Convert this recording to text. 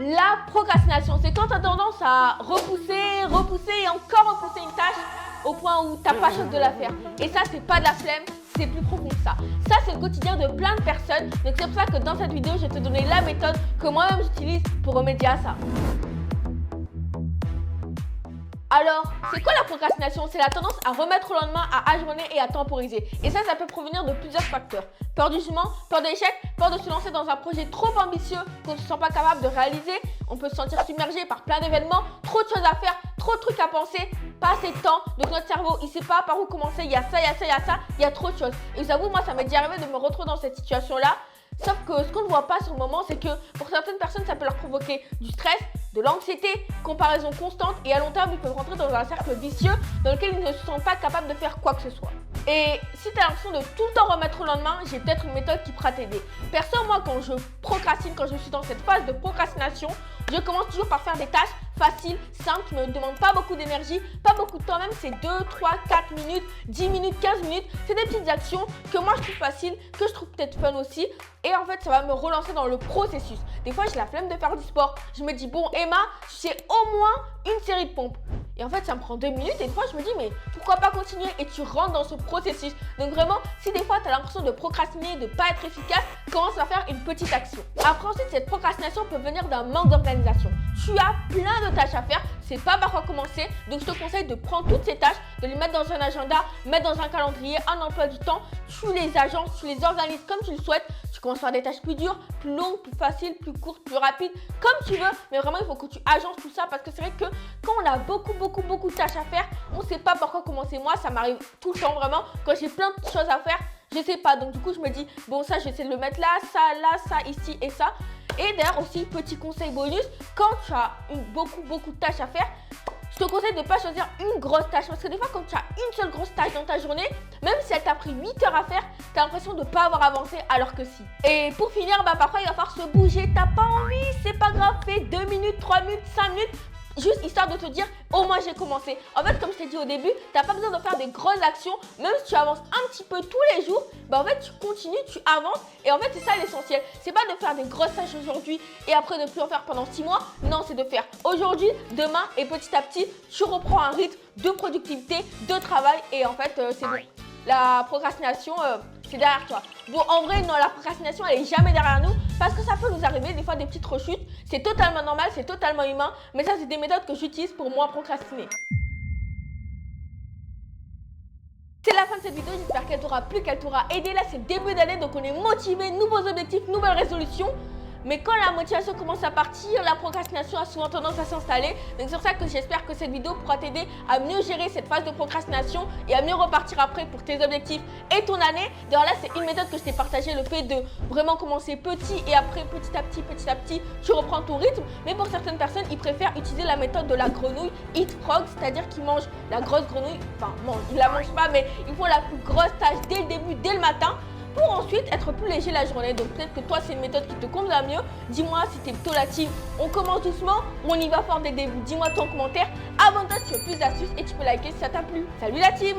La procrastination, c'est quand tu as tendance à repousser et encore repousser une tâche au point où tu n'as pas chance de la faire. Et ça, c'est pas de la flemme, c'est plus profond que ça. Ça, c'est le quotidien de plein de personnes. Donc c'est pour ça que dans cette vidéo, je vais te donner la méthode que moi-même j'utilise pour remédier à ça. Alors, c'est quoi la procrastination? C'est la tendance à remettre au lendemain, à ajourner et à temporiser. Et ça peut provenir de plusieurs facteurs. Peur du jugement, peur d'échec, peur de se lancer dans un projet trop ambitieux qu'on ne se sent pas capable de réaliser. On peut se sentir submergé par plein d'événements, trop de choses à faire, trop de trucs à penser, pas assez de temps. Donc notre cerveau, il ne sait pas par où commencer, il y a ça, il y a ça, il y a ça, il y a trop de choses. Et j'avoue, moi, ça m'est déjà arrivé de me retrouver dans cette situation-là. Sauf que ce qu'on ne voit pas sur le moment, c'est que pour certaines personnes, ça peut leur provoquer du stress, de l'anxiété, comparaison constante et à long terme, ils peuvent rentrer dans un cercle vicieux dans lequel ils ne se sentent pas capables de faire quoi que ce soit. Et si tu as l'impression de tout le temps remettre au lendemain, j'ai peut-être une méthode qui pourra t'aider. Perso, moi, quand je procrastine, quand je suis dans cette phase de procrastination, je commence toujours par faire des tâches faciles, simples, qui ne me demandent pas beaucoup d'énergie, pas beaucoup de temps même, c'est 2, 3, 4 minutes, 10 minutes, 15 minutes. C'est des petites actions que moi je trouve faciles, que je trouve peut-être fun aussi. Et en fait, ça va me relancer dans le processus. Des fois, j'ai la flemme de faire du sport. Je me dis, bon, Emma, j'ai au moins une série de pompes. Et en fait, ça me prend 2 minutes et des fois, je me dis, mais pourquoi pas continuer? Et tu rentres dans ce processus. Donc vraiment, si des fois, tu as l'impression de procrastiner, de ne pas être efficace, commence à faire une petite action. Après, ensuite, cette procrastination peut venir d'un manque d'organisation. Tu as plein de tâches à faire, c'est pas par quoi commencer. Donc, je te conseille de prendre toutes ces tâches, de les mettre dans un agenda, mettre dans un calendrier, un emploi du temps. Tu les agences, tu les organises comme tu le souhaites. Tu commences par des tâches plus dures, plus longues, plus faciles, plus courtes, plus rapides, comme tu veux. Mais vraiment, il faut que tu agences tout ça parce que c'est vrai que quand on a beaucoup de tâches à faire, on ne sait pas par quoi commencer. Moi, ça m'arrive tout le temps vraiment. Quand j'ai plein de choses à faire, je ne sais pas. Donc du coup, je me dis, bon, ça, je vais essayer de le mettre là, ça, ici et ça. Et d'ailleurs aussi, petit conseil bonus, quand tu as beaucoup de tâches à faire, je te conseille de ne pas choisir une grosse tâche parce que des fois, quand tu as une seule grosse tâche dans ta journée, même si elle t'a pris 8 heures à faire, tu as l'impression de ne pas avoir avancé alors que si. Et pour finir, parfois, il va falloir se bouger. T'as pas envie, c'est pas grave, fais 2 minutes, 3 minutes, 5 minutes. Juste histoire de te dire, au moins j'ai commencé. En fait, comme je t'ai dit au début, t'as pas besoin de faire des grosses actions. Même si tu avances un petit peu tous les jours, en fait, tu continues, tu avances. Et en fait, c'est ça l'essentiel. C'est pas de faire des grosses tâches aujourd'hui et après de plus en faire pendant 6 mois. Non, c'est de faire aujourd'hui, demain et petit à petit, tu reprends un rythme de productivité, de travail. Et en fait, c'est bon. La procrastination, c'est derrière toi. Bon, en vrai, non, la procrastination, elle est jamais derrière nous parce que ça peut nous arriver des fois des petites rechutes. C'est totalement normal, c'est totalement humain. Mais ça, c'est des méthodes que j'utilise pour moins procrastiner. C'est la fin de cette vidéo, j'espère qu'elle t'aura plu, qu'elle t'aura aidé. Là, c'est le début d'année, donc on est motivé, nouveaux objectifs, nouvelles résolutions. Mais quand la motivation commence à partir, la procrastination a souvent tendance à s'installer. Donc c'est pour ça que j'espère que cette vidéo pourra t'aider à mieux gérer cette phase de procrastination et à mieux repartir après pour tes objectifs et ton année. D'ailleurs là, c'est une méthode que je t'ai partagée, le fait de vraiment commencer petit et après petit à petit, tu reprends ton rythme. Mais pour certaines personnes, ils préfèrent utiliser la méthode de la grenouille Eat Frog, c'est-à-dire qu'ils mangent la grosse grenouille, enfin, ils la mangent pas, mais ils font la plus grosse tâche dès le début, dès le matin, pour ensuite être plus léger la journée. Donc peut-être que toi c'est une méthode qui te convient mieux. Dis-moi si t'es plutôt la team on commence doucement ou on y va fort dès le début. Dis-moi ton commentaire, abonne-toi si tu veux plus d'astuces et tu peux liker si ça t'a plu. Salut la team.